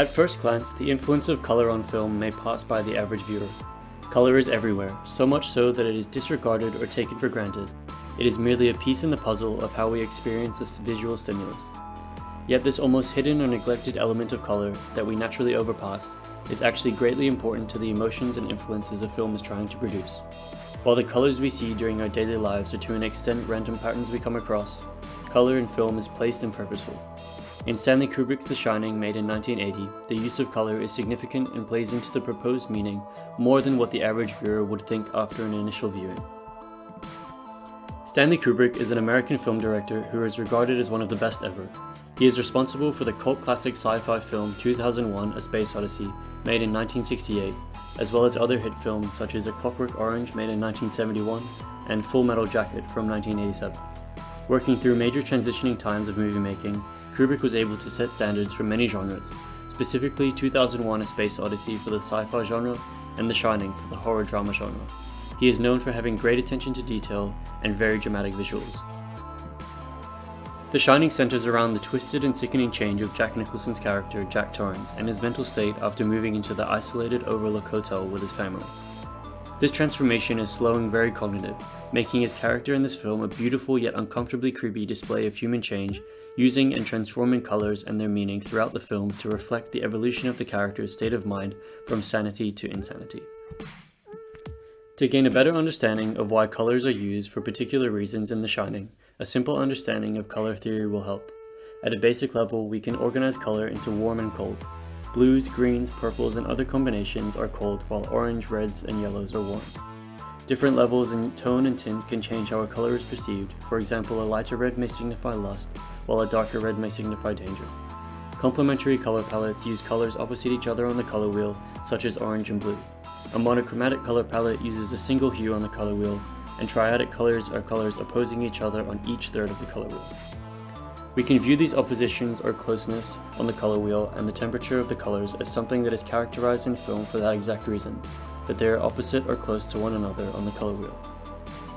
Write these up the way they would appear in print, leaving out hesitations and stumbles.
At first glance, the influence of color on film may pass by the average viewer. Color is everywhere, so much so that it is disregarded or taken for granted. It is merely a piece in the puzzle of how we experience this visual stimulus. Yet this almost hidden or neglected element of color that we naturally overpass is actually greatly important to the emotions and influences a film is trying to produce. While the colors we see during our daily lives are to an extent random patterns we come across, color in film is placed and purposeful. In Stanley Kubrick's The Shining, made in 1980, the use of color is significant and plays into the proposed meaning more than what the average viewer would think after an initial viewing. Stanley Kubrick is an American film director who is regarded as one of the best ever. He is responsible for the cult classic sci-fi film 2001: A Space Odyssey, made in 1968, as well as other hit films such as A Clockwork Orange, made in 1971, and Full Metal Jacket from 1987. Working through major transitioning times of movie making, Kubrick was able to set standards for many genres, specifically 2001: A Space Odyssey for the sci-fi genre and The Shining for the horror drama genre. He is known for having great attention to detail and very dramatic visuals. The Shining centers around the twisted and sickening change of Jack Nicholson's character, Jack Torrance, and his mental state after moving into the isolated Overlook Hotel with his family. This transformation is slow and very cognitive, making his character in this film a beautiful yet uncomfortably creepy display of human change, using and transforming colors and their meaning throughout the film to reflect the evolution of the character's state of mind from sanity to insanity. To gain a better understanding of why colors are used for particular reasons in The Shining, a simple understanding of color theory will help. At a basic level, we can organize color into warm and cold. Blues, greens, purples, and other combinations are cold, while orange, reds, and yellows are warm. Different levels in tone and tint can change how a color is perceived. For example, a lighter red may signify lust, while a darker red may signify danger. Complementary color palettes use colors opposite each other on the color wheel, such as orange and blue. A monochromatic color palette uses a single hue on the color wheel, and triadic colors are colors opposing each other on each third of the color wheel. We can view these oppositions or closeness on the color wheel and the temperature of the colors as something that is characterized in film for that exact reason, that they are opposite or close to one another on the color wheel.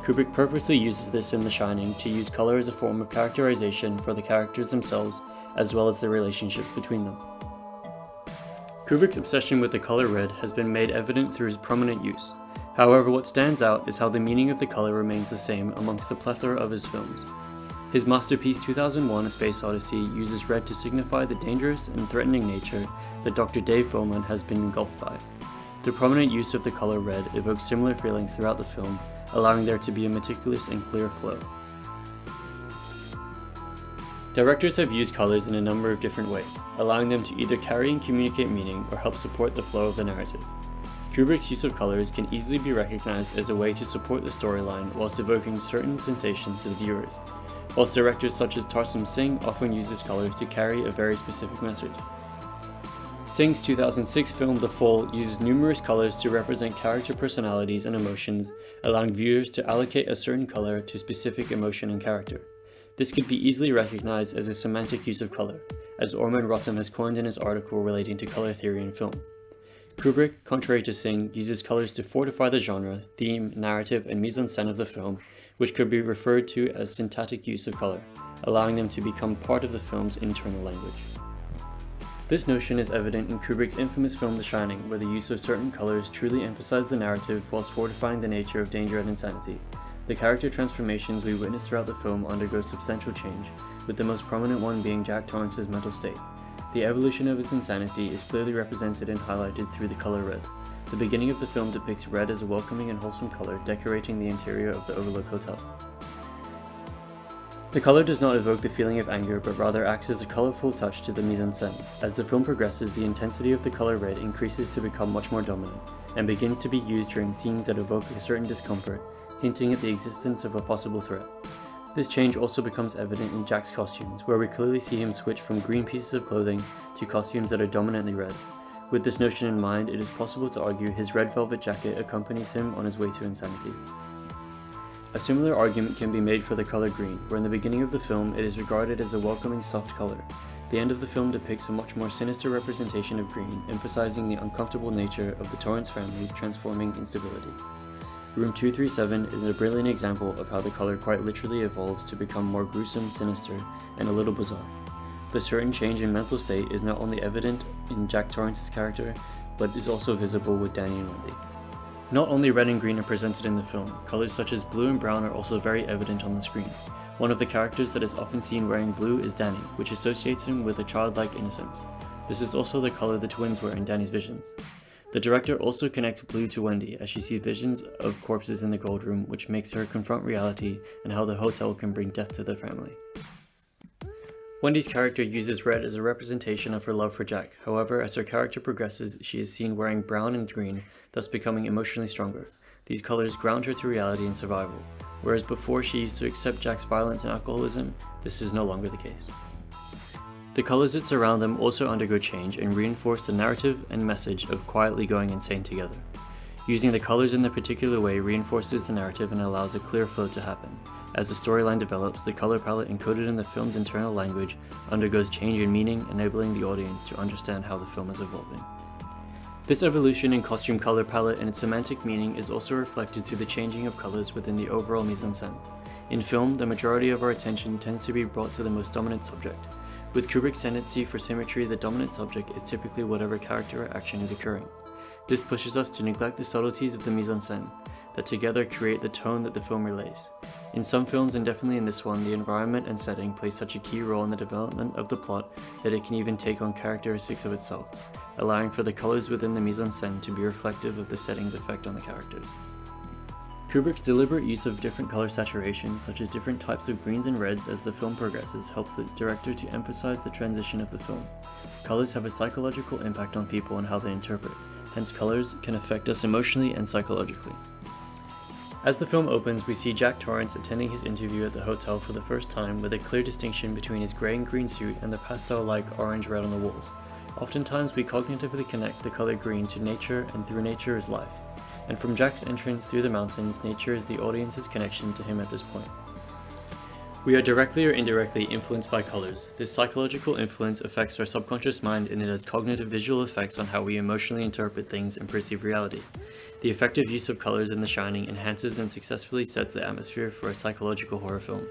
Kubrick purposely uses this in The Shining to use color as a form of characterization for the characters themselves, as well as the relationships between them. Kubrick's obsession with the color red has been made evident through his prominent use. However, what stands out is how the meaning of the color remains the same amongst the plethora of his films. His masterpiece 2001: A Space Odyssey uses red to signify the dangerous and threatening nature that Dr. Dave Bowman has been engulfed by. The prominent use of the color red evokes similar feelings throughout the film, allowing there to be a meticulous and clear flow. Directors have used colors in a number of different ways, allowing them to either carry and communicate meaning or help support the flow of the narrative. Kubrick's use of colors can easily be recognized as a way to support the storyline whilst evoking certain sensations to the viewers, whilst directors such as Tarsem Singh often uses colors to carry a very specific message. Singh's 2006 film The Fall uses numerous colors to represent character personalities and emotions, allowing viewers to allocate a certain color to specific emotion and character. This could be easily recognized as a semantic use of color, as Orman Rotem has coined in his article relating to color theory in film. Kubrick, contrary to Singh, uses colors to fortify the genre, theme, narrative, and mise-en-scène of the film, which could be referred to as syntactic use of color, allowing them to become part of the film's internal language. This notion is evident in Kubrick's infamous film The Shining, where the use of certain colors truly emphasize the narrative whilst fortifying the nature of danger and insanity. The character transformations we witness throughout the film undergo substantial change, with the most prominent one being Jack Torrance's mental state. The evolution of his insanity is clearly represented and highlighted through the color red. The beginning of the film depicts red as a welcoming and wholesome color decorating the interior of the Overlook Hotel. The color does not evoke the feeling of anger, but rather acts as a colorful touch to the mise-en-scène. As the film progresses, the intensity of the color red increases to become much more dominant, and begins to be used during scenes that evoke a certain discomfort, hinting at the existence of a possible threat. This change also becomes evident in Jack's costumes, where we clearly see him switch from green pieces of clothing to costumes that are dominantly red. With this notion in mind, it is possible to argue his red velvet jacket accompanies him on his way to insanity. A similar argument can be made for the color green, where in the beginning of the film it is regarded as a welcoming soft color. The end of the film depicts a much more sinister representation of green, emphasizing the uncomfortable nature of the Torrance family's transforming instability. Room 237 is a brilliant example of how the color quite literally evolves to become more gruesome, sinister, and a little bizarre. The certain change in mental state is not only evident in Jack Torrance's character, but is also visible with Danny and Wendy. Not only red and green are presented in the film, colors such as blue and brown are also very evident on the screen. One of the characters that is often seen wearing blue is Danny, which associates him with a childlike innocence. This is also the color the twins wear in Danny's visions. The director also connects blue to Wendy as she sees visions of corpses in the gold room, which makes her confront reality and how the hotel can bring death to their family. Wendy's character uses red as a representation of her love for Jack. However, as her character progresses, she is seen wearing brown and green, thus becoming emotionally stronger. These colors ground her to reality and survival. Whereas before she used to accept Jack's violence and alcoholism, this is no longer the case. The colors that surround them also undergo change and reinforce the narrative and message of quietly going insane together. Using the colors in the particular way reinforces the narrative and allows a clear flow to happen. As the storyline develops, the color palette encoded in the film's internal language undergoes change in meaning, enabling the audience to understand how the film is evolving. This evolution in costume color palette and its semantic meaning is also reflected through the changing of colors within the overall mise-en-scène. In film, the majority of our attention tends to be brought to the most dominant subject. With Kubrick's tendency for symmetry, the dominant subject is typically whatever character or action is occurring. This pushes us to neglect the subtleties of the mise-en-scène, that together create the tone that the film relays. In some films, and definitely in this one, the environment and setting play such a key role in the development of the plot that it can even take on characteristics of itself, allowing for the colors within the mise-en-scène to be reflective of the setting's effect on the characters. Kubrick's deliberate use of different color saturation, such as different types of greens and reds as the film progresses, helps the director to emphasize the transition of the film. Colors have a psychological impact on people and how they interpret, hence colors can affect us emotionally and psychologically. As the film opens, we see Jack Torrance attending his interview at the hotel for the first time with a clear distinction between his grey and green suit and the pastel-like orange-red on the walls. Oftentimes we cognitively connect the color green to nature, and through nature is life. And from Jack's entrance through the mountains, nature is the audience's connection to him at this point. We are directly or indirectly influenced by colors. This psychological influence affects our subconscious mind, and it has cognitive visual effects on how we emotionally interpret things and perceive reality. The effective use of colors in The Shining enhances and successfully sets the atmosphere for a psychological horror film.